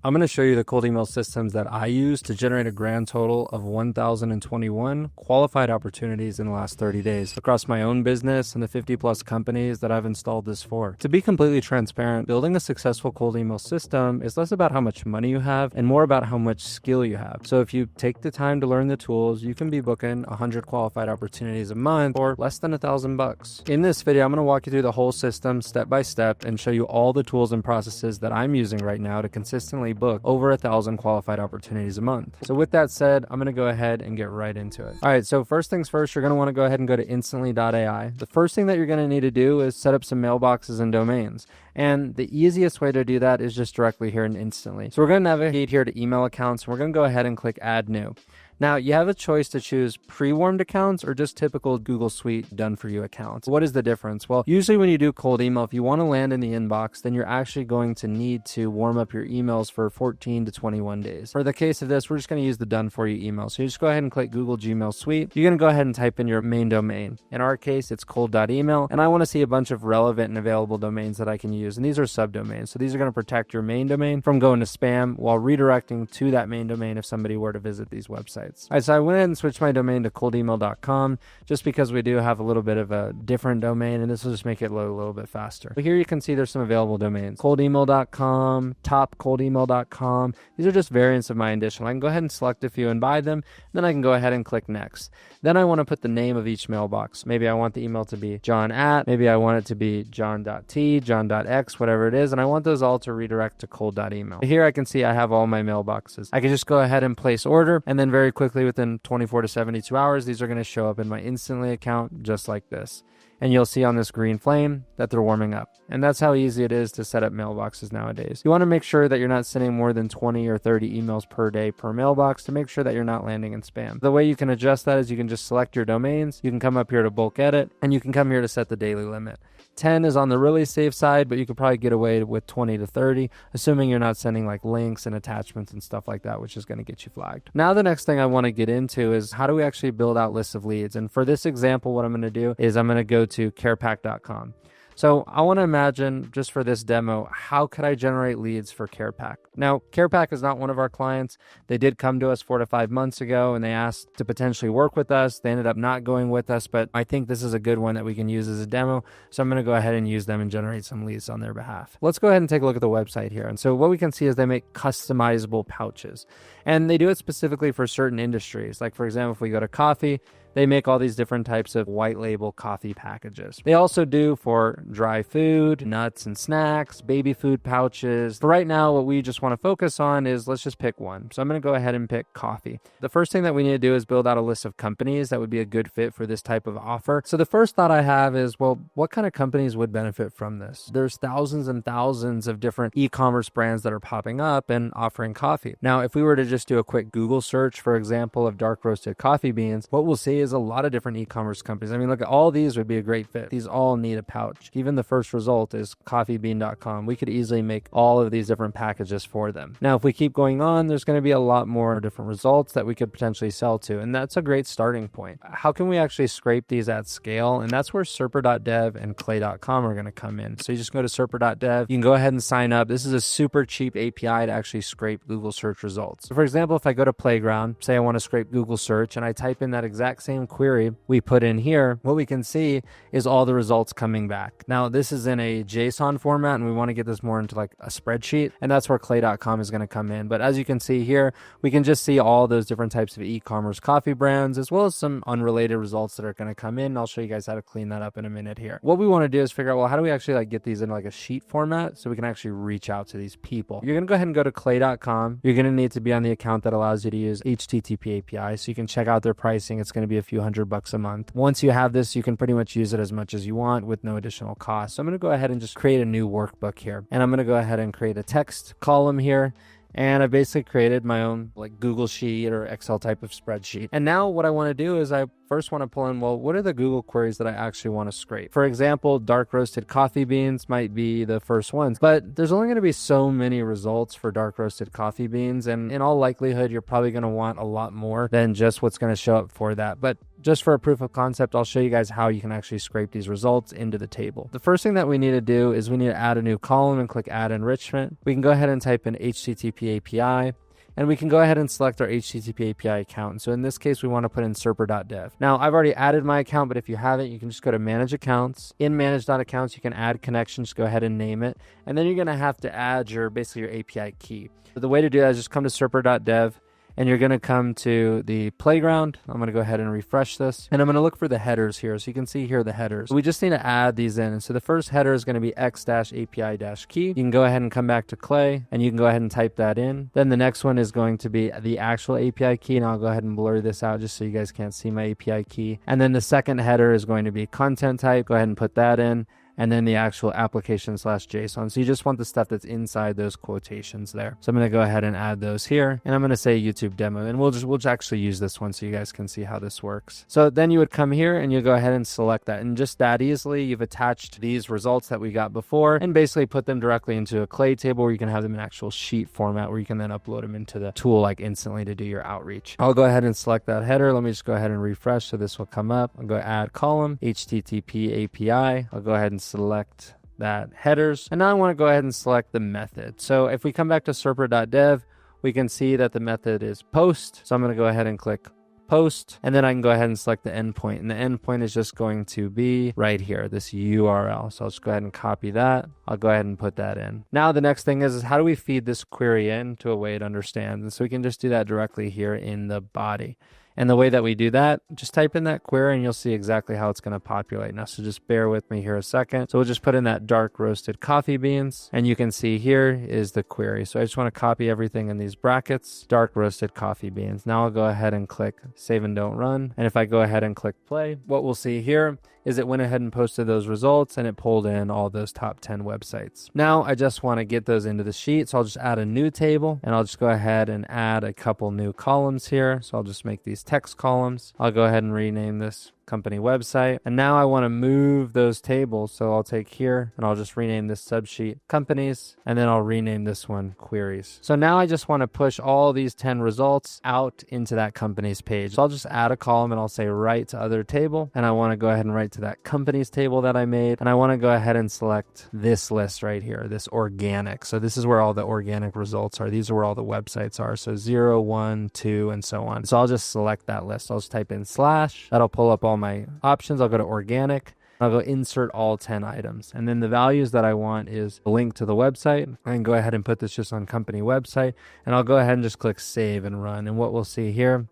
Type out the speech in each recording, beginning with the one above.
I'm going to show you the cold email systems that I use to generate a grand total of 1,021 qualified opportunities in the last 30 days across my own business and the 50 plus companies that I've installed this for. To be completely transparent, building a successful cold email system is less about how much money you have and more about how much skill you have. So if you take the time to learn the tools, you can be booking 100 qualified opportunities a month or less than $1,000. In this video, I'm going to walk you through the whole system step by step and show you all the tools and processes that I'm using right now to consistently book over 1,000 qualified opportunities a month. So with that said, I'm going to go ahead and get right into it. All right, so first things first, you're going to want to go ahead and go to Instantly.AI. The first thing that you're going to need to do is set up some mailboxes and domains. And the easiest way to do that is just directly here in Instantly. So we're going to navigate here to email accounts, and we're going to go ahead and click Add New. Now, you have a choice to choose pre-warmed accounts or just typical Google Suite done-for-you accounts. What is the difference? Well, usually when you do cold email, if you want to land in the inbox, then you're actually going to need to warm up your emails for 14 to 21 days. For the case of this, we're just going to use the done-for-you email. So you just go ahead and click Google Gmail Suite. You're going to go ahead and type in your main domain. In our case, it's cold.email, and I want to see a bunch of relevant and available domains that I can use, and these are subdomains. So these are going to protect your main domain from going to spam while redirecting to that main domain if somebody were to visit these websites. All right, so I went ahead and switched my domain to coldemail.com just because we do have a little bit of a different domain, and this will just make it load a little bit faster. But here you can see there's some available domains. Coldemail.com, topcoldemail.com. These are just variants of my additional. I can go ahead and select a few and buy them. Then I can go ahead and click next. Then I want to put the name of each mailbox. Maybe I want the email to be John at, maybe I want it to be John.t, John.x, whatever it is, and I want those all to redirect to cold.email. Here I can see I have all my mailboxes. I can just go ahead and place order, and then very quickly within 24 to 72 hours, these are going to show up in my Instantly account just like this. And you'll see on this green flame that they're warming up. And that's how easy it is to set up mailboxes nowadays. You want to make sure that you're not sending more than 20 or 30 emails per day per mailbox to make sure that you're not landing in spam. The way you can adjust that is you can just select your domains, you can come up here to bulk edit, and you can come here to set the daily limit. 10 is on the really safe side, but you could probably get away with 20 to 30, assuming you're not sending like links and attachments and stuff like that, which is going to get you flagged. Now, the next thing I want to get into is how do we actually build out lists of leads? And for this example, what I'm going to do is I'm going to go to carepack.com. So I want to imagine, just for this demo, how could I generate leads for CarePack? Now, CarePack is not one of our clients. They did come to us 4 to 5 months ago, and they asked to potentially work with us. They ended up not going with us, but I think this is a good one that we can use as a demo. So I'm going to go ahead and use them and generate some leads on their behalf. Let's go ahead and take a look at the website here. And so what we can see is they make customizable pouches, and they do it specifically for certain industries. Like, for example, if we go to coffee, they make all these different types of white label coffee packages. They also do for dry food, nuts and snacks, baby food pouches. For right now, what we just want to focus on is let's just pick one. So I'm going to go ahead and pick coffee. The first thing that we need to do is build out a list of companies that would be a good fit for this type of offer. So the first thought I have is, well, what kind of companies would benefit from this? There's thousands and thousands of different e-commerce brands that are popping up and offering coffee. Now, if we were to just do a quick Google search, for example, of dark roasted coffee beans, what we'll see is a lot of different e-commerce companies. I mean, look, all these would be a great fit. These all need a pouch. Even the first result is coffeebean.com. We could easily make all of these different packages for them. Now, if we keep going on, there's going to be a lot more different results that we could potentially sell to. And that's a great starting point. How can we actually scrape these at scale? And that's where Serper.dev and Clay.com are going to come in. So you just go to Serper.dev. You can go ahead and sign up. This is a super cheap API to actually scrape Google search results. So for example, if I go to Playground, say I want to scrape Google search, and I type in that exact same query we put in here, what we can see is all the results coming back. Now, this is in a JSON format, and we want to get this more into like a spreadsheet, and that's where Clay.com is going to come in. But as you can see here, we can just see all those different types of e-commerce coffee brands, as well as some unrelated results that are going to come in. I'll show you guys how to clean that up in a minute here. What we want to do is figure out, well, how do we actually like get these in like a sheet format so we can actually reach out to these people? You're going to go ahead and go to Clay.com. You're going to need to be on the account that allows you to use HTTP API, so you can check out their pricing. It's going to be a few $100 a month. Once you have this, you can pretty much use it as much as you want with no additional cost. So I'm going to go ahead and just create a new workbook here. And I'm going to go ahead and create a text column here. And I basically created my own like Google Sheet or Excel type of spreadsheet. And now what I want to do is I first want to pull in, well, what are the Google queries that I actually want to scrape? For example, dark roasted coffee beans might be the first ones, but there's only going to be so many results for dark roasted coffee beans. And in all likelihood, you're probably going to want a lot more than just what's going to show up for that. But just for a proof of concept, I'll show you guys how you can actually scrape these results into the table. The first thing that we need to do is we need to add a new column and click add enrichment. We can go ahead and type in HTTP API. And we can go ahead and select our HTTP API account. And so in this case, we want to put in serper.dev. Now, I've already added my account, but if you haven't, you can just go to manage accounts. In manage.accounts, you can add connections, go ahead and name it. And then you're going to have to add basically your API key. So the way to do that is just come to serper.dev. And you're going to come to the playground. I'm going to go ahead and refresh this. And I'm going to look for the headers here. So you can see here the headers. We just need to add these in. And so the first header is going to be x-api-key. You can go ahead and come back to Clay and you can go ahead and type that in. Then the next one is going to be the actual API key. And I'll go ahead and blur this out just so you guys can't see my API key. And then the second header is going to be content type. Go ahead and put that in. And then the actual application/JSON. So you just want the stuff that's inside those quotations there. So I'm going to go ahead and add those here. And I'm going to say YouTube demo. And we'll just actually use this one so you guys can see how this works. So then you would come here and you go ahead and select that. And just that easily, you've attached these results that we got before and basically put them directly into a Clay table where you can have them in actual sheet format where you can then upload them into the tool like Instantly to do your outreach. I'll go ahead and select that header. Let me just go ahead and refresh. So this will come up. I'll go add column, HTTP API. I'll go ahead and select that headers. And now I want to go ahead and select the method. So if we come back to serper.dev, we can see that the method is post. So I'm going to go ahead and click post. And then I can go ahead and select the endpoint. And the endpoint is just going to be right here, this URL. So I'll just go ahead and copy that. I'll go ahead and put that in. Now the next thing is how do we feed this query in to a way it understands? And so we can just do that directly here in the body. And the way that we do that, just type in that query and you'll see exactly how it's going to populate. Now, so just bear with me here a second. So we'll just put in that dark roasted coffee beans. And you can see here is the query. So I just want to copy everything in these brackets, dark roasted coffee beans. Now I'll go ahead and click save and don't run. And if I go ahead and click play, what we'll see here is it went ahead and posted those results and it pulled in all those top 10 websites. Now I just want to get those into the sheet. So I'll just add a new table and I'll just go ahead and add a couple new columns here. So I'll just make these text columns. I'll go ahead and rename this company website. And now I want to move those tables. So I'll take here and I'll just rename this subsheet companies, and then I'll rename this one queries. So now I just want to push all these 10 results out into that company's page. So I'll just add a column and I'll say write to other table. And I want to go ahead and write to that company's table that I made. And I want to go ahead and select this list right here, this organic. So this is where all the organic results are. These are where all the websites are. So 0, 1, 2, and so on. So I'll just select that list. I'll just type in /. That'll pull up all my options. I'll go to organic. I'll go insert all 10 items. And then the values that I want is a link to the website. I can go ahead and put this just on company website. And I'll go ahead and just click save and run. And what we'll see here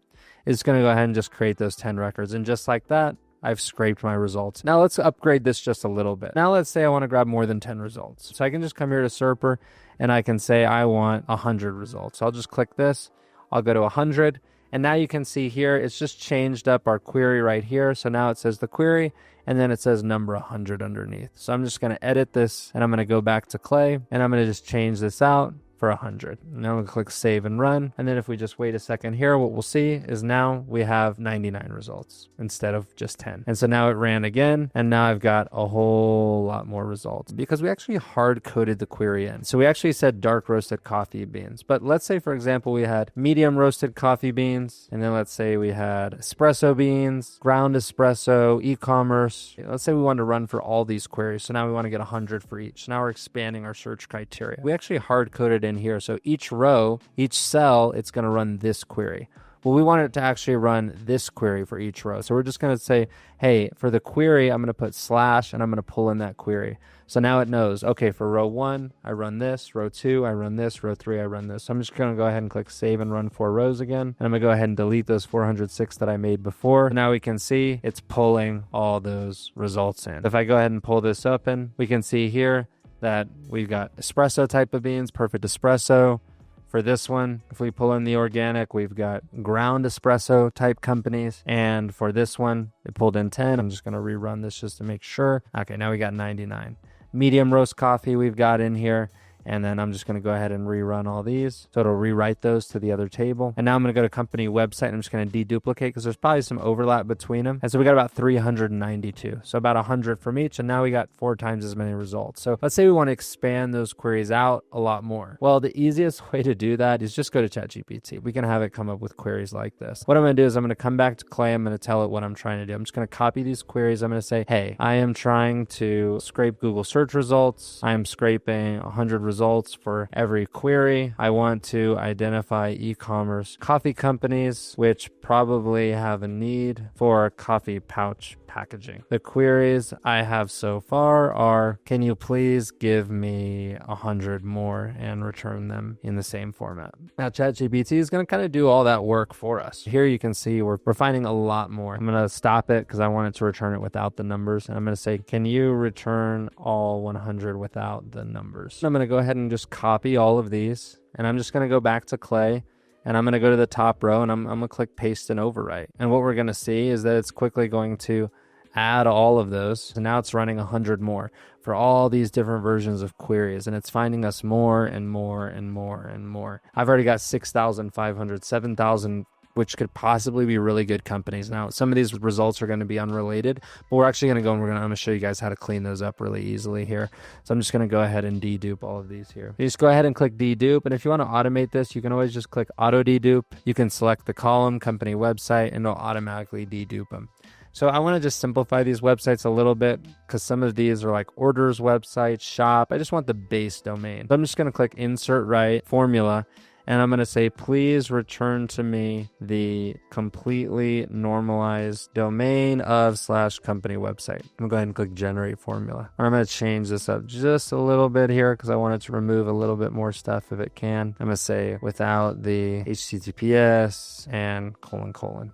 is it's going to go ahead and just create those 10 records. And just like that, I've scraped my results. Now let's upgrade this just a little bit. Now let's say I want to grab more than 10 results. So I can just come here to Serper and I can say I want 100 results. So I'll just click this. I'll go to 100. And now you can see here, it's just changed up our query right here. So now it says the query, and then it says number 100 underneath. So I'm just going to edit this, and I'm going to go back to Clay, and I'm going to just change this out for 100. Now we'll click save and run. And then if we just wait a second here, what we'll see is now we have 99 results instead of just 10. And so now it ran again. And now I've got a whole lot more results because we actually hard coded the query in. So we actually said dark roasted coffee beans. But let's say, for example, we had medium roasted coffee beans. And then let's say we had espresso beans, ground espresso, e-commerce. Let's say we wanted to run for all these queries. So now we want to get 100 for each. So now we're expanding our search criteria. We actually hard coded in here. So each row, each cell, it's going to run this query. Well, we want it to actually run this query for each row. So we're just going to say, hey, for the query, I'm going to put / and I'm going to pull in that query. So now it knows, okay, for row 1, I run this, row 2, I run this, row 3, I run this. So I'm just going to go ahead and click save and run 4 rows again. And I'm going to go ahead and delete those 406 that I made before. Now we can see it's pulling all those results in. If I go ahead and pull this open, we can see here that we've got espresso type of beans, perfect espresso. For this one, if we pull in the organic, we've got ground espresso type companies. And for this one, it pulled in 10. I'm just going to rerun this just to make sure. Okay, now we got 99. Medium roast coffee we've got in here. And then I'm just going to go ahead and rerun all these. So it'll rewrite those to the other table. And now I'm going to go to company website and I'm just going to deduplicate because there's probably some overlap between them. And so we got about 392. So about 100 from each. And now we got 4 times as many results. So let's say we want to expand those queries out a lot more. Well, the easiest way to do that is just go to ChatGPT. We can have it come up with queries like this. What I'm going to do is I'm going to come back to Clay. I'm going to tell it what I'm trying to do. I'm just going to copy these queries. I'm going to say, hey, I am trying to scrape Google search results. I am scraping 100 results for every query. I want to identify e-commerce coffee companies, which probably have a need for coffee pouch packaging. The queries I have so far are, can you please give me 100 more and return them in the same format? Now, ChatGPT is going to kind of do all that work for us. Here you can see we're finding a lot more. I'm going to stop it because I want it to return it without the numbers. And I'm going to say, can you return all 100 without the numbers? And I'm going to go ahead and just copy all of these. And I'm just going to go back to Clay. And I'm going to go to the top row and I'm going to click paste and overwrite. And what we're going to see is that it's quickly going to add all of those. And now it's running 100 more for all these different versions of queries. And it's finding us more and more and more and more. I've already got 6,500, 7,000, which could possibly be really good companies. Now, some of these results are going to be unrelated, but we're actually going to go and I'm going to show you guys how to clean those up really easily here. So I'm just going to go ahead and dedupe all of these here. You just go ahead and click dedupe. And if you want to automate this, you can always just click auto dedupe. You can select the column, company website, and it'll automatically dedupe them. So I want to just simplify these websites a little bit because some of these are like orders websites, shop. I just want the base domain. So I'm just going to click insert right formula. And I'm going to say, please return to me the completely normalized domain of / company website. I'm going to go ahead and click generate formula. Or I'm going to change this up just a little bit here because I want it to remove a little bit more stuff if it can. I'm going to say without the HTTPS and :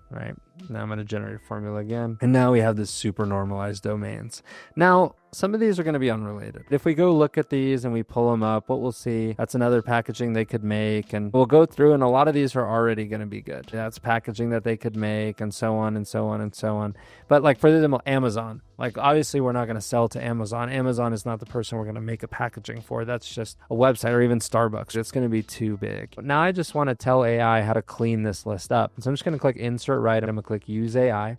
right? Now I'm going to generate a formula again. And now we have this super normalized domains. Now, some of these are going to be unrelated. If we go look at these and we pull them up, what we'll see, that's another packaging they could make. And we'll go through and a lot of these are already going to be good. That's packaging that they could make and so on and so on and so on. But like for example, Amazon, like obviously we're not going to sell to Amazon. Amazon is not the person we're going to make a packaging for. That's just a website or even Starbucks. It's going to be too big. But now I just want to tell AI how to clean this list up. So I'm just going to click insert right. I'm going to click use AI.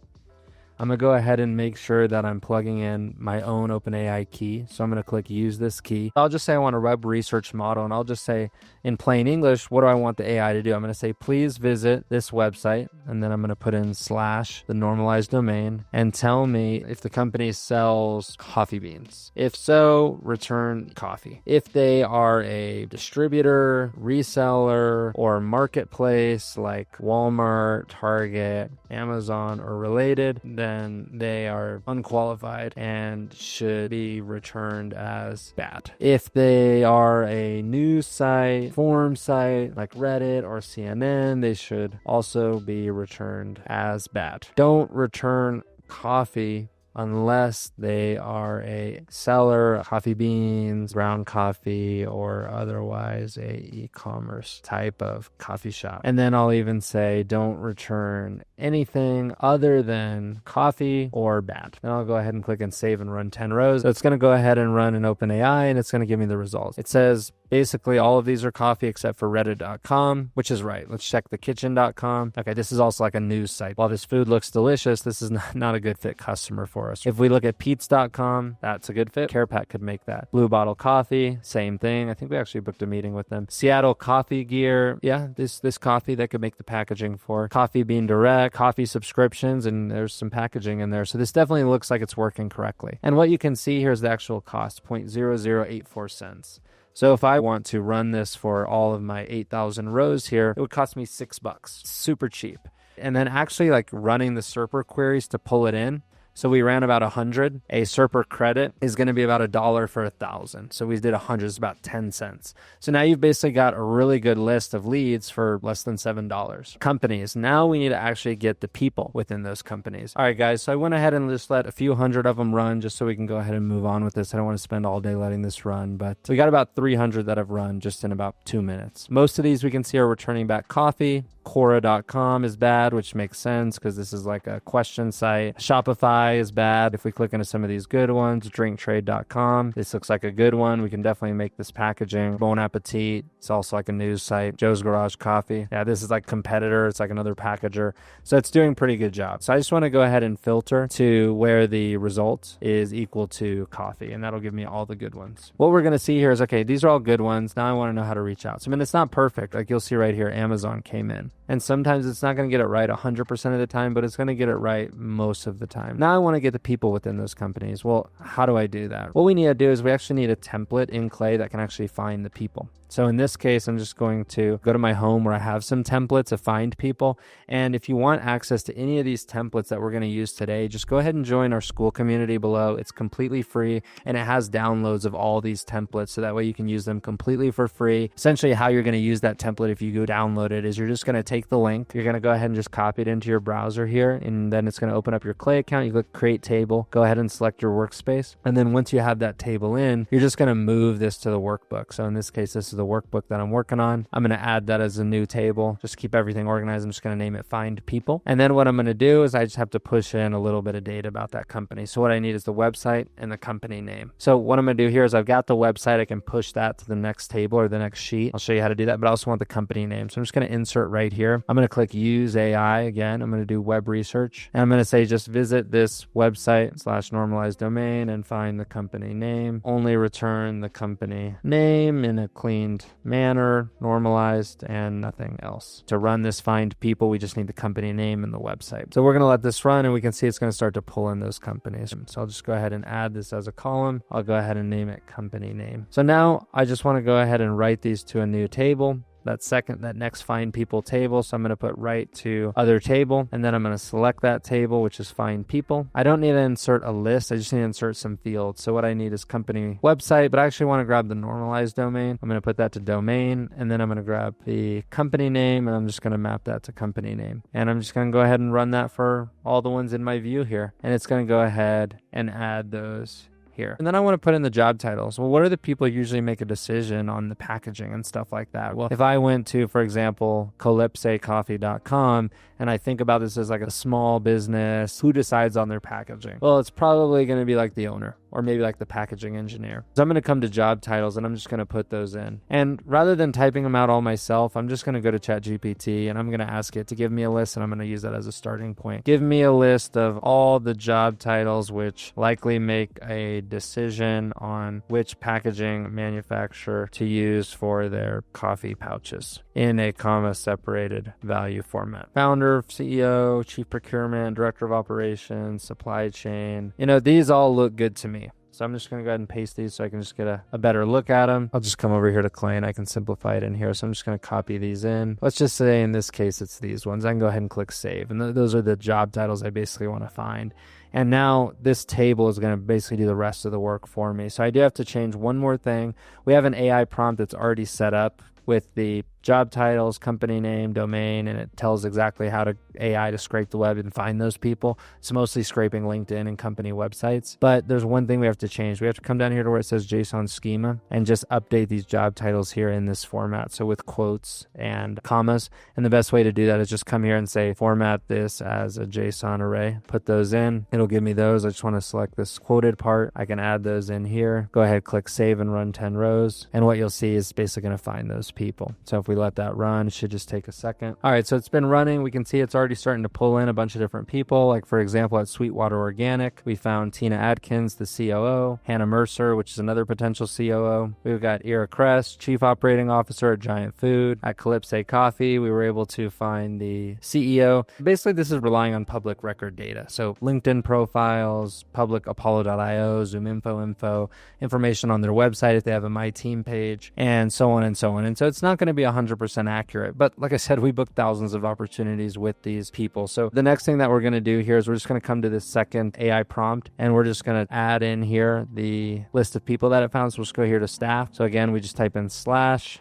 I'm going to go ahead and make sure that I'm plugging in my own OpenAI key. So I'm going to click use this key. I'll just say I want a web research model, and I'll just say in plain English, what do I want the AI to do? I'm going to say, please visit this website, and then I'm going to put in / the normalized domain and tell me if the company sells coffee beans. If so, return coffee. If they are a distributor, reseller, or marketplace like Walmart, Target, Amazon, or related, then they are unqualified and should be returned as bad. If they are a news site, forum site like Reddit or CNN, they should also be returned as bad. Don't return coffee unless they are a seller, coffee beans, ground coffee, or otherwise a e-commerce type of coffee shop. And then I'll even say don't return anything other than coffee or bad. Then I'll go ahead and click and save and run 10 rows. So it's going to go ahead and run an OpenAI and it's going to give me the results. It says basically all of these are coffee except for reddit.com, which is right. Let's check thekitchen.com. Okay, this is also like a news site. While this food looks delicious, this is not a good fit customer for us. If we look at Pete's.com, that's a good fit. CarePack could make that. Blue Bottle Coffee, same thing. I think we actually booked a meeting with them. Seattle Coffee Gear, yeah, this coffee that could make the packaging for. Coffee Bean Direct, coffee subscriptions, and there's some packaging in there. So this definitely looks like it's working correctly. And what you can see here is the actual cost, 0.0084 cents. So if I want to run this for all of my 8,000 rows here, it would cost me $6. Super cheap. And then actually like running the SERPer queries to pull it in. So we ran about 100. A SERPer credit is going to be about $1 for 1,000. So we did 100, it's about 10 cents. So now you've basically got a really good list of leads for less than $7. Companies. Now we need to actually get the people within those companies. All right, guys. So I went ahead and just let a few hundred of them run just so we can go ahead and move on with this. I don't want to spend all day letting this run, but we got about 300 that have run just in about 2 minutes. Most of these we can see are returning back coffee, Quora.com is bad, which makes sense because this is like a question site. Shopify is bad. If we click into some of these good ones, drinktrade.com, this looks like a good one. We can definitely make this packaging. Bon Appetit, it's also like a news site. Joe's Garage Coffee. Yeah, this is like competitor. It's like another packager. So it's doing a pretty good job. So I just want to go ahead and filter to where the result is equal to coffee, and that'll give me all the good ones. What we're going to see here is, okay, these are all good ones. Now I want to know how to reach out. So I mean, it's not perfect. Like you'll see right here, Amazon came in. And sometimes it's not going to get it right 100% of the time, but it's going to get it right most of the time. Now I want to get the people within those companies. Well, how do I do that? What we need to do is we actually need a template in Clay that can actually find the people. So in this case, I'm just going to go to my home where I have some templates to find people. And if you want access to any of these templates that we're going to use today, just go ahead and join our school community below. It's completely free and it has downloads of all these templates. So that way you can use them completely for free. Essentially how you're going to use that template if you go download it is you're just going to take the link. You're going to go ahead and just copy it into your browser here. And then it's going to open up your Clay account. You click create table, go ahead and select your workspace. And then once you have that table in, you're just going to move this to the workbook. So in this case, this is the workbook that I'm working on. I'm going to add that as a new table. Just keep everything organized. I'm just going to name it Find People. And then what I'm going to do is I just have to push in a little bit of data about that company. So what I need is the website and the company name. So what I'm going to do here is I've got the website. I can push that to the next table or the next sheet. I'll show you how to do that, but I also want the company name. So I'm just going to insert right here. I'm going to click Use AI again. I'm going to do web research. And I'm going to say just visit this website / normalized domain and find the company name. Only return the company name in a cleaned manner, normalized, and nothing else. To run this Find People, we just need the company name and the website. So we're going to let this run and we can see it's going to start to pull in those companies. So I'll just go ahead and add this as a column. I'll go ahead and name it company name. So now I just want to go ahead and write these to a new table. That next Find People table. So I'm going to put right to other table, and then I'm going to select that table, which is Find People. I don't need to insert a list. I just need to insert some fields. So what I need is company website, but I actually want to grab the normalized domain. I'm going to put that to domain, and then I'm going to grab the company name, and I'm just going to map that to company name. And I'm just going to go ahead and run that for all the ones in my view here. And it's going to go ahead and add those here. And then I want to put in the job titles. Well, what are the people usually make a decision on the packaging and stuff like that? Well, if I went to, for example, calypsocoffee.com and I think about this as like a small business, who decides on their packaging? Well, it's probably going to be like the owner or maybe like the packaging engineer. So I'm going to come to job titles and I'm just going to put those in. And rather than typing them out all myself, I'm just going to go to ChatGPT and I'm going to ask it to give me a list, and I'm going to use that as a starting point. Give me a list of all the job titles which likely make a decision on which packaging manufacturer to use for their coffee pouches in a comma separated value format. Founder, CEO, chief procurement, director of operations, supply chain. These all look good to me. So I'm just going to go ahead and paste these so I can just get a better look at them. I'll just come over here to Clay and I can simplify it in here. So I'm just going to copy these in. Let's just say in this case, it's these ones. I can go ahead and click save. And those are the job titles I basically want to find. And now this table is going to basically do the rest of the work for me. So I do have to change one more thing. We have an AI prompt that's already set up with the job titles, company name, domain, and it tells exactly how to AI to scrape the web and find those people. It's mostly scraping LinkedIn and company websites. But there's one thing we have to change. We have to come down here to where it says JSON schema and just update these job titles here in this format. So with quotes and commas. And the best way to do that is just come here and say, format this as a JSON array. Put those in. It'll give me those. I just want to select this quoted part. I can add those in here. Go ahead, click save and run 10 rows. And what you'll see is basically going to find those people. So if we let that run, it should just take a second. All right, so it's been running. We can see it's already starting to pull in a bunch of different people. Like for example, at Sweetwater Organic, we found Tina Adkins, the COO, Hannah Mercer, which is another potential COO. We've got Ira Crest, Chief Operating Officer at Giant Food. At Calypso Coffee, we were able to find the CEO. Basically, this is relying on public record data. So LinkedIn profiles, public Apollo.io, ZoomInfo, information on their website if they have a My Team page, and so on and so on. And so it's not going to be 100% accurate. But like I said, we booked thousands of opportunities with these people. So the next thing that we're going to do here is we're just going to come to this second AI prompt and we're just going to add in here the list of people that it found. So we'll just go here to staff. So again, we just type in /.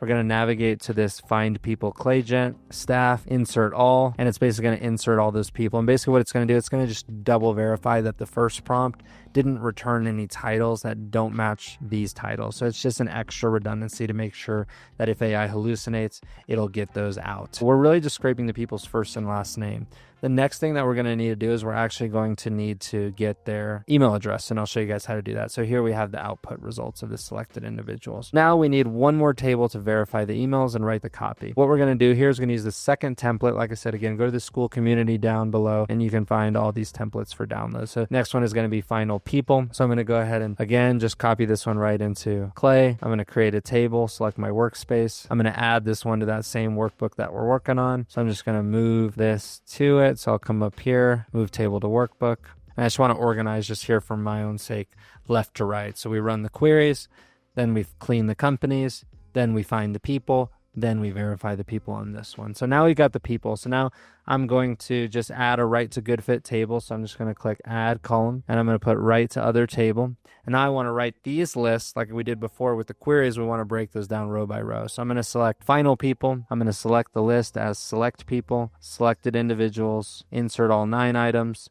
We're going to navigate to this Find People Claygent, staff, insert all, and it's basically going to insert all those people. And basically what it's going to do, it's going to just double verify that the first prompt didn't return any titles that don't match these titles. So it's just an extra redundancy to make sure that if AI hallucinates, it'll get those out. We're really just scraping the people's first and last name. The next thing that we're going to need to do is we're actually going to need to get their email address, and I'll show you guys how to do that. So here we have the output results of the selected individuals. Now we need one more table to verify the emails and write the copy. What we're going to do here is going to use the second template. Like I said, again, go to the school community down below and you can find all these templates for download. So next one is going to be final people. So I'm going to go ahead and again, just copy this one right into Clay. I'm going to create a table, select my workspace. I'm going to add this one to that same workbook that we're working on. So I'm just going to move this to it. So I'll come up here, move table to workbook. And I just want to organize just here for my own sake, left to right. So we run the queries, then we clean the companies, then we find the people, then we verify the people on this one. So now we got the people. So now I'm going to just add a right to good fit table. So I'm just going to click add column and I'm going to put right to other table. And now I want to write these lists like we did before with the queries. We want to break those down row by row. So I'm going to select final people. I'm going to select the list as select people, selected individuals, insert all 9 items.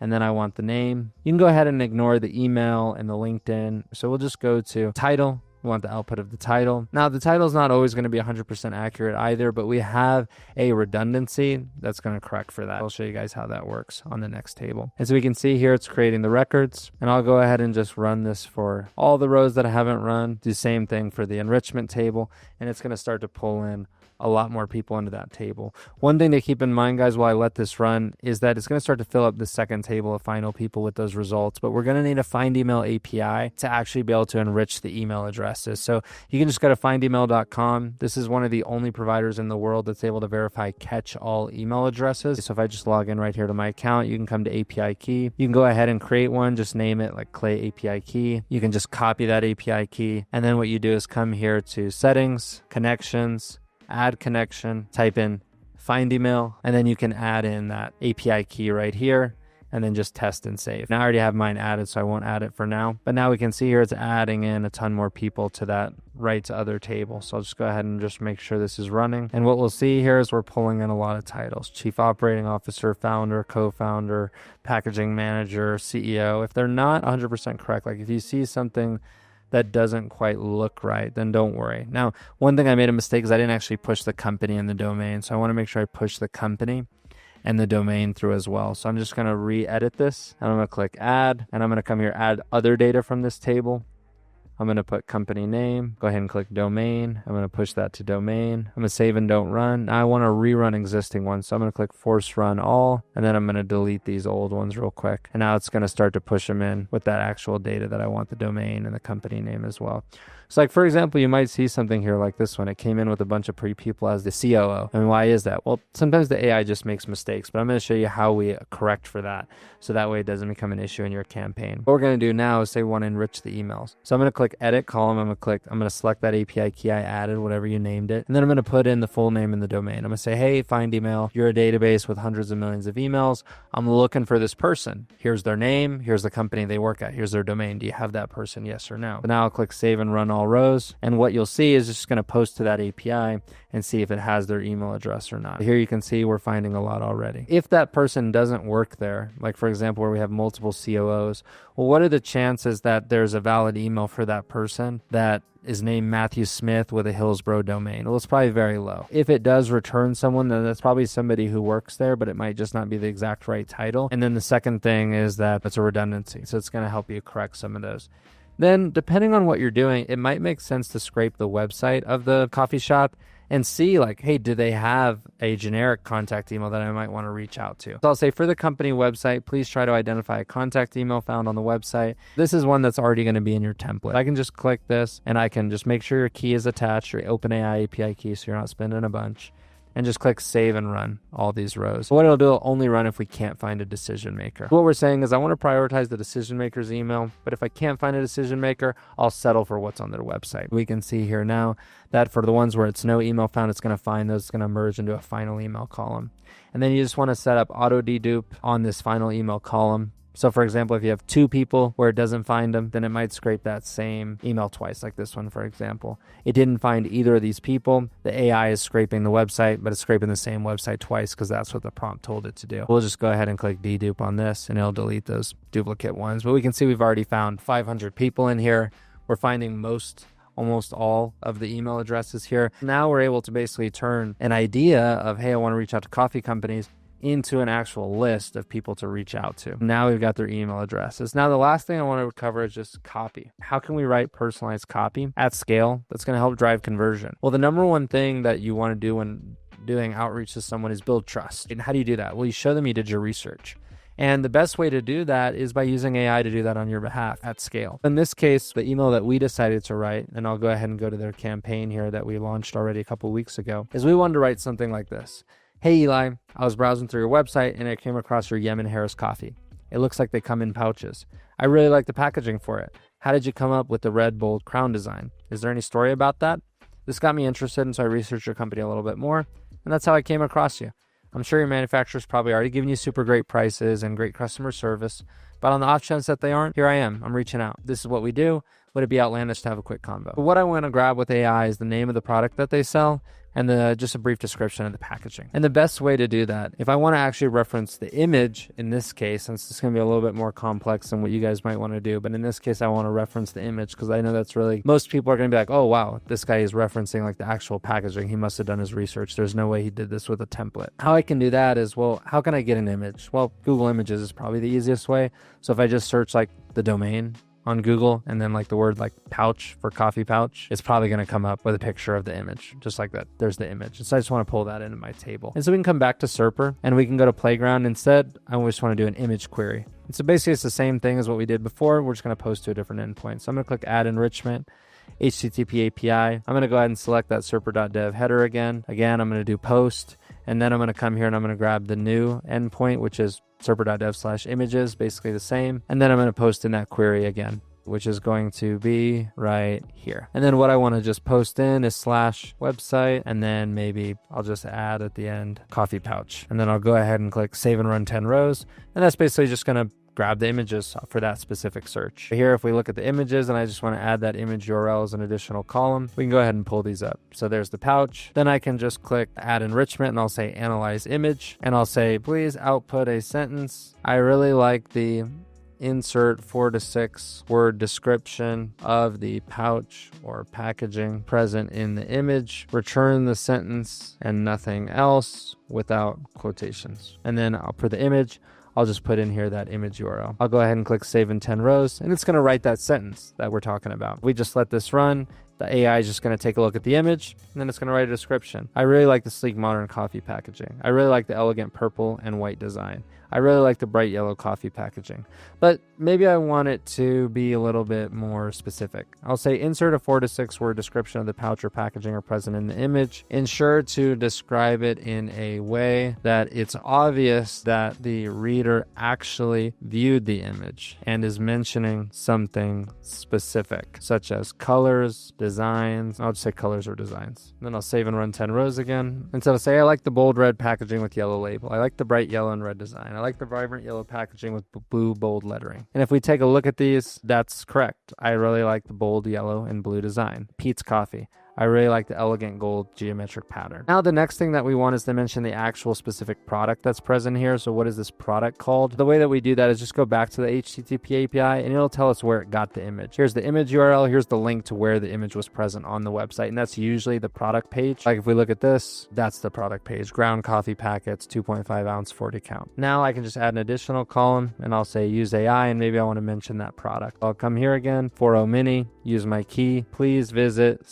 And then I want the name. You can go ahead and ignore the email and the LinkedIn. So we'll just go to title. We want the output of the title. Now, the title is not always going to be 100% accurate either, but we have a redundancy that's going to correct for that. I'll show you guys how that works on the next table. And so we can see here it's creating the records. And I'll go ahead and just run this for all the rows that I haven't run. Do the same thing for the enrichment table. And it's going to start to pull in a lot more people into that table. One thing to keep in mind, guys, while I let this run is that it's going to start to fill up the second table of final people with those results, but we're going to need a find email API to actually be able to enrich the email addresses. So you can just go to findemail.com. This is one of the only providers in the world that's able to verify catch all email addresses. So if I just log in right here to my account, you can come to API key. You can go ahead and create one, just name it like Clay API key. You can just copy that API key. And then what you do is come here to settings, connections, add connection, type in find email, and then you can add in that API key right here and then just test and save. Now I already have mine added, so I won't add it for now. But now we can see here it's adding in a ton more people to that right to other table. So I'll just go ahead and just make sure this is running. And what we'll see here is we're pulling in a lot of titles. Chief Operating Officer, Founder, Co-Founder, Packaging Manager, CEO. If they're not 100% correct, like if you see something that doesn't quite look right, then don't worry. Now, one thing I made a mistake is I didn't actually push the company and the domain. So I want to make sure I push the company and the domain through as well. So I'm just going to re-edit this and I'm going to click add and I'm going to come here, add other data from this table. I'm going to put company name, go ahead and click domain. I'm going to push that to domain. I'm going to save and don't run. Now I want to rerun existing ones. So I'm going to click force run all, and then I'm going to delete these old ones real quick. And now it's going to start to push them in with that actual data that I want, the domain and the company name as well. So like, for example, you might see something here like this one. It came in with a bunch of people as the COO. And why is that? Well, sometimes the AI just makes mistakes, but I'm going to show you how we correct for that. So that way it doesn't become an issue in your campaign. What we're going to do now is say we want to enrich the emails. So I'm going to click edit column. I'm going to select that API key I added, whatever you named it. And then I'm going to put in the full name and the domain. I'm going to say, hey, find email. You're a database with hundreds of millions of emails. I'm looking for this person. Here's their name. Here's the company they work at. Here's their domain. Do you have that person? Yes or no? So now I'll click save and run all rows. And what you'll see is it's just going to post to that API and see if it has their email address or not. Here you can see we're finding a lot already. If that person doesn't work there, like for example, where we have multiple COOs, well, what are the chances that there's a valid email for that person that is named Matthew Smith with a Hillsborough domain? Well, it's probably very low. If it does return someone, then that's probably somebody who works there, but it might just not be the exact right title. And then the second thing is that it's a redundancy. So it's going to help you correct some of those. Then depending on what you're doing, it might make sense to scrape the website of the coffee shop and see like, hey, do they have a generic contact email that I might want to reach out to? So I'll say for the company website, please try to identify a contact email found on the website. This is one that's already going to be in your template. I can just click this and I can just make sure your key is attached, your OpenAI API key, so you're not spending a bunch. And just click save and run all these rows. What it'll do, it'll only run if we can't find a decision maker. What we're saying is I want to prioritize the decision maker's email, but if I can't find a decision maker, I'll settle for what's on their website. We can see here now that for the ones where it's no email found, it's going to find those, it's going to merge into a final email column. And then you just want to set up auto dedupe on this final email column. So for example, if you have 2 people where it doesn't find them, then it might scrape that same email twice, like this one, for example. It didn't find either of these people. The AI is scraping the website, but it's scraping the same website twice because that's what the prompt told it to do. We'll just go ahead and click dedupe on this and it'll delete those duplicate ones. But we can see we've already found 500 people in here. We're finding almost all of the email addresses here. Now we're able to basically turn an idea of, hey, I want to reach out to coffee companies into an actual list of people to reach out to. Now we've got their email addresses. Now the last thing I want to cover is just copy. How can we write personalized copy at scale that's going to help drive conversion? Well, the number one thing that you want to do when doing outreach to someone is build trust. And how do you do that? Well, you show them you did your research. And the best way to do that is by using AI to do that on your behalf at scale. In this case, the email that we decided to write, and I'll go ahead and go to their campaign here that we launched already a couple of weeks ago, is we wanted to write something like this. Hey Eli, I was browsing through your website and I came across your Yemen Harris coffee. It looks like they come in pouches. I really like the packaging for it. How did you come up with the red bold crown design? Is there any story about that? This got me interested, and so I researched your company a little bit more, and that's how I came across you. I'm sure your manufacturer's probably already giving you super great prices and great customer service, but on the off chance that they aren't, here I am. I'm reaching out. This is what we do. Would it be outlandish to have a quick convo? But what I want to grab with AI is the name of the product that they sell and just a brief description of the packaging. And the best way to do that, if I want to actually reference the image in this case, since it's going to be a little bit more complex than what you guys might want to do, but in this case, I want to reference the image because I know that's really, most people are going to be like, oh, wow, this guy is referencing like the actual packaging. He must have done his research. There's no way he did this with a template. How I can do that is, well, how can I get an image? Well, Google Images is probably the easiest way. So if I just search like the domain on Google and then like the word like pouch for coffee pouch, it's probably going to come up with a picture of the image, just like that. There's the image. And so I just want to pull that into my table. And so we can come back to Serper and we can go to Playground. Instead, I just want to do an image query. And so basically it's the same thing as what we did before. We're just going to post to a different endpoint. So I'm going to click add enrichment, HTTP API. I'm going to go ahead and select that serper.dev header again. Again, I'm going to do post. And then I'm going to come here and I'm going to grab the new endpoint, which is serper.dev/images, basically the same. And then I'm going to post in that query again, which is going to be right here. And then what I want to just post in is /website. And then maybe I'll just add at the end coffee pouch. And then I'll go ahead and click save and run 10 rows. And that's basically just going to grab the images for that specific search. Here, if we look at the images and I just want to add that image URL as an additional column, we can go ahead and pull these up. So there's the pouch. Then I can just click add enrichment and I'll say analyze image. And I'll say, please output a sentence. I really like the insert 4 to 6 word description of the pouch or packaging present in the image. Return the sentence and nothing else without quotations. And then for the image, I'll just put in here that image URL. I'll go ahead and click save in 10 rows, and it's going to write that sentence that we're talking about. We just let this run. The AI is just going to take a look at the image, and then it's going to write a description. I really like the sleek modern coffee packaging. I really like the elegant purple and white design. I really like the bright yellow coffee packaging, but maybe I want it to be a little bit more specific. I'll say insert a 4 to 6 word description of the pouch or packaging are present in the image. Ensure to describe it in a way that it's obvious that the reader actually viewed the image and is mentioning something specific, such as colors, designs. I'll just say colors or designs. Then I'll save and run 10 rows again. And so I'll say I like the bold red packaging with yellow label. I like the bright yellow and red design. I like the vibrant yellow packaging with blue bold lettering. And if we take a look at these, that's correct. I really like the bold yellow and blue design. Pete's Coffee. I really like the elegant gold geometric pattern. Now the next thing that we want is to mention the actual specific product that's present here. So what is this product called? The way that we do that is just go back to the HTTP API and it'll tell us where it got the image. Here's the image URL. Here's the link to where the image was present on the website. And that's usually the product page. Like if we look at this, that's the product page. Ground coffee packets, 2.5 ounce, 40 count. Now I can just add an additional column and I'll say use AI and maybe I want to mention that product. I'll come here again, 40 mini, use my key, please visit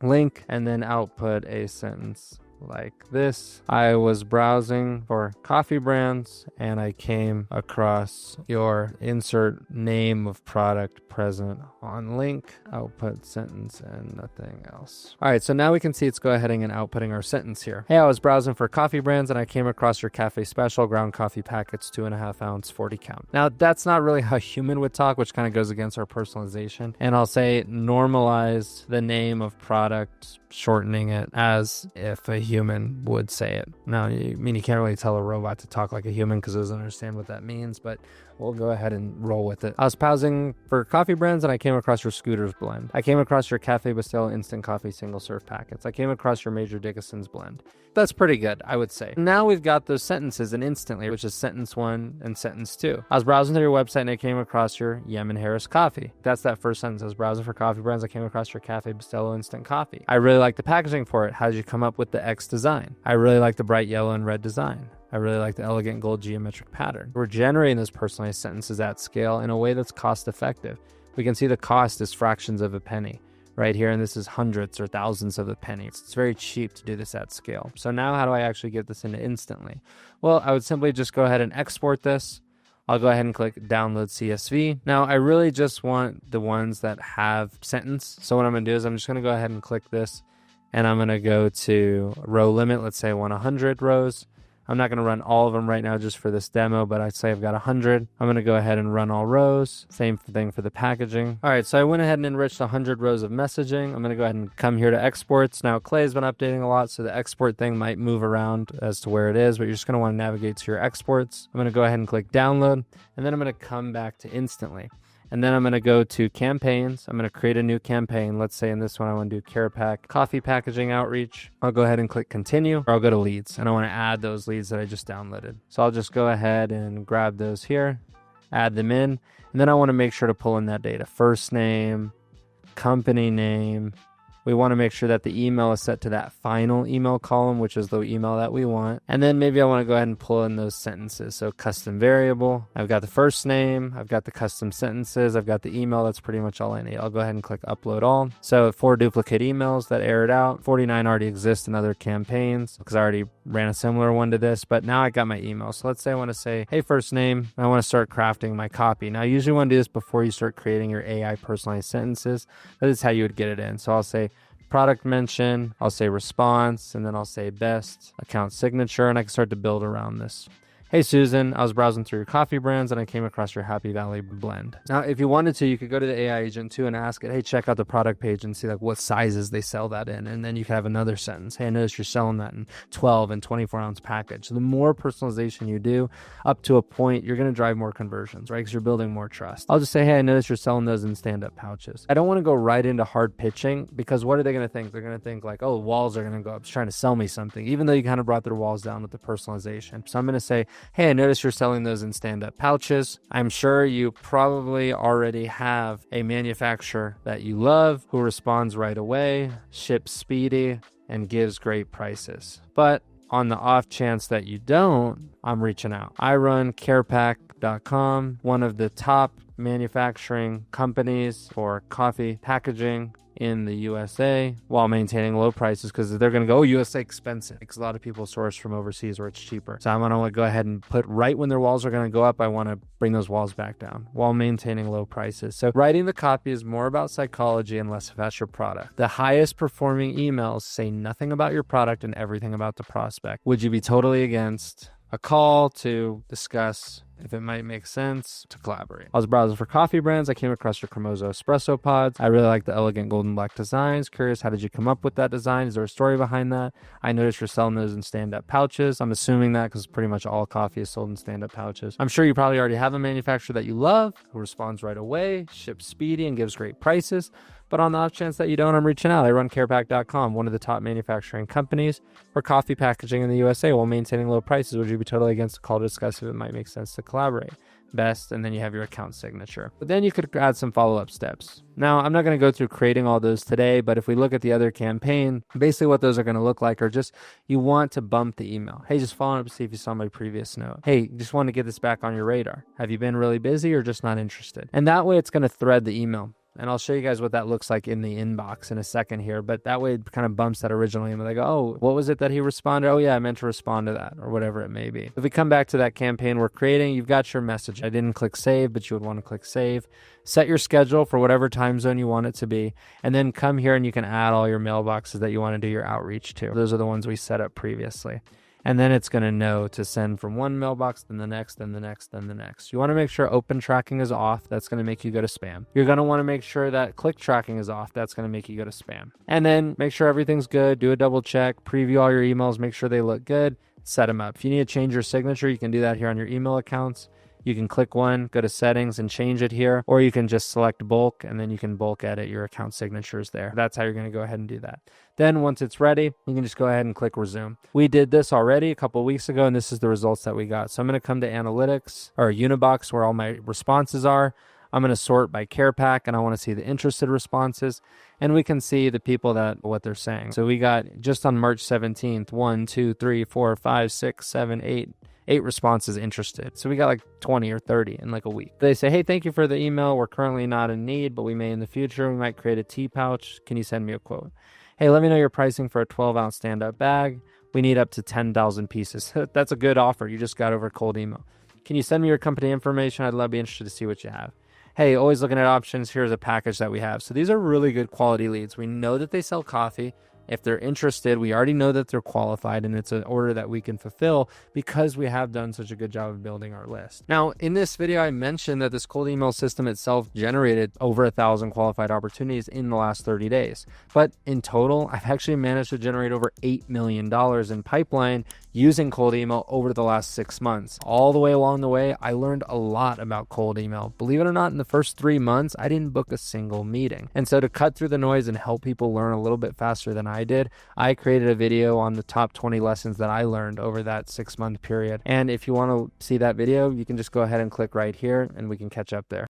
/link, and then output a sentence like this. I was browsing for coffee brands and I came across your insert name of product present on link, output sentence and nothing else. All right, so now we can see it's go ahead and outputting our sentence here. Hey, I was browsing for coffee brands and I came across your cafe special ground coffee packets, 2.5 ounce, 40 count. Now that's not really how a human would talk, which kind of goes against our personalization. And I'll say normalize the name of product, shortening it as if a human would say it. Now, I mean, you can't really tell a robot to talk like a human because it doesn't understand what that means, but we'll go ahead and roll with it. I was browsing for coffee brands and I came across your Scooters blend. I came across your Cafe Bustelo instant coffee single serve packets. I came across your Major Dickinson's blend. That's pretty good, I would say. Now we've got those sentences in Instantly, which is sentence 1 and sentence 2. I was browsing through your website and I came across your Yemen Harris coffee. That's that first sentence. I was browsing for coffee brands. I came across your Cafe Bustelo instant coffee. I really like the packaging for it. How did you come up with the X design? I really like the bright yellow and red design. I really like the elegant gold geometric pattern. We're generating those personalized sentences at scale in a way that's cost effective. We can see the cost is fractions of a penny right here, and this is hundreds or thousands of a penny. It's very cheap to do this at scale. So now how do I actually get this into Instantly? Well, I would simply just go ahead and export this. I'll go ahead and click download CSV. Now I really just want the ones that have sentence. So what I'm gonna do is I'm just gonna go ahead and click this and I'm gonna go to row limit. Let's say I want 100 rows. I'm not going to run all of them right now just for this demo, but I'd say I've got 100. I'm going to go ahead and run all rows. Same thing for the packaging. All right, so I went ahead and enriched 100 rows of messaging. I'm going to go ahead and come here to exports. Now, Clay's been updating a lot, so the export thing might move around as to where it is, but you're just going to want to navigate to your exports. I'm going to go ahead and click download, and then I'm going to come back to Instantly. And then I'm going to go to campaigns. I'm going to create a new campaign. Let's say in this one, I want to do Care Pack coffee packaging outreach. I'll go ahead and click continue, or I'll go to leads. And I want to add those leads that I just downloaded. So I'll just go ahead and grab those here, add them in. And then I want to make sure to pull in that data. First name, company name. We want to make sure that the email is set to that final email column, which is the email that we want. And then maybe I want to go ahead and pull in those sentences. So custom variable, I've got the first name, I've got the custom sentences, I've got the email. That's pretty much all I need. I'll go ahead and click upload all. So 4 duplicate emails that aired out. 49 already exist in other campaigns because I already ran a similar one to this, but now I got my email. So let's say I want to say, hey, first name, I want to start crafting my copy. Now, I usually want to do this before you start creating your AI personalized sentences. That is how you would get it in. So I'll say, product mention, I'll say response, and then I'll say best account signature, and I can start to build around this. Hey, Susan, I was browsing through your coffee brands and I came across your Happy Valley blend. Now, if you wanted to, you could go to the AI agent too and ask it, hey, check out the product page and see like what sizes they sell that in. And then you could have another sentence. Hey, I noticed you're selling that in 12 and 24 ounce package. So the more personalization you do up to a point, you're going to drive more conversions, right? Because you're building more trust. I'll just say, hey, I noticed you're selling those in stand-up pouches. I don't want to go right into hard pitching because what are they going to think? They're going to think like, oh, walls are going to go up. It's trying to sell me something, even though you kind of brought their walls down with the personalization. So I'm going to say, hey, I noticed you're selling those in stand-up pouches. I'm sure you probably already have a manufacturer that you love who responds right away, ships speedy, and gives great prices. But on the off chance that you don't, I'm reaching out. I run carepack.com, one of the top manufacturing companies for coffee packaging in the USA while maintaining low prices because they're going to go, oh, USA expensive because a lot of people source from overseas where it's cheaper. So I'm going to go ahead and put right when their walls are going to go up, I want to bring those walls back down while maintaining low prices. So writing the copy is more about psychology and less about your product. The highest performing emails say nothing about your product and everything about the prospect. Would you be totally against a call to discuss if it might make sense to collaborate? I was browsing for coffee brands. I came across your Cremoso espresso pods. I really like the elegant golden black designs. Curious, how did you come up with that design? Is there a story behind that? I noticed you're selling those in stand-up pouches. I'm assuming that because pretty much all coffee is sold in stand-up pouches. I'm sure you probably already have a manufacturer that you love who responds right away, ships speedy, and gives great prices. But on the off chance that you don't, I'm reaching out. I run carepack.com, one of the top manufacturing companies for coffee packaging in the USA while maintaining low prices. Would you be totally against a call to discuss if it might make sense to collaborate? Best, and then you have your account signature. But then you could add some follow-up steps. Now, I'm not going to go through creating all those today, but if we look at the other campaign, basically what those are going to look like are just, you want to bump the email. Hey, just following up to see if you saw my previous note. Hey, just want to get this back on your radar. Have you been really busy or just not interested? And that way it's going to thread the email. And I'll show you guys what that looks like in the inbox in a second here. But that way it kind of bumps that original email. They go, oh, what was it that he responded? Oh, yeah, I meant to respond to that, or whatever it may be. If we come back to that campaign we're creating, you've got your message. I didn't click save, but you would want to click save. Set your schedule for whatever time zone you want it to be. And then come here and you can add all your mailboxes that you want to do your outreach to. Those are the ones we set up previously. And then it's going to know to send from one mailbox, then the next, then the next, then the next. You want to make sure open tracking is off. That's going to make you go to spam. You're going to want to make sure that click tracking is off. That's going to make you go to spam. And then make sure everything's good. Do a double check. Preview all your emails. Make sure they look good. Set them up. If you need to change your signature, you can do that here on your email accounts. You can click one, go to settings and change it here, or you can just select bulk and then you can bulk edit your account signatures there. That's how you're going to go ahead and do that. Then once it's ready, you can just go ahead and click resume. We did this already a couple of weeks ago, and this is the results that we got. So I'm going to come to analytics or Unibox where all my responses are. I'm going to sort by care pack, and I want to see the interested responses, and we can see the people what they're saying. So we got just on March 17th, 1, 2, 3, 4, 5, 6, 7, 8 responses interested. So we got like 20 or 30 in like a week. They say, hey, thank you for the email. We're currently not in need, but we may in the future. We might create a tea pouch. Can you send me a quote? Hey, let me know your pricing for a 12-ounce stand-up bag. We need up to 10,000 pieces. That's a good offer. You just got over cold email. Can you send me your company information? I'd be interested to see what you have. Hey, always looking at options. Here's a package that we have. So these are really good quality leads. We know that they sell coffee. If they're interested, we already know that they're qualified, and it's an order that we can fulfill because we have done such a good job of building our list. Now, in this video, I mentioned that this cold email system itself generated over 1,000 qualified opportunities in the last 30 days. But in total, I've actually managed to generate over $8 million in pipeline using cold email over the last 6 months. All the way along the way, I learned a lot about cold email. Believe it or not, in the first 3 months, I didn't book a single meeting. And so to cut through the noise and help people learn a little bit faster than I did, I created a video on the top 20 lessons that I learned over that 6-month period. And if you want to see that video, you can just go ahead and click right here and we can catch up there.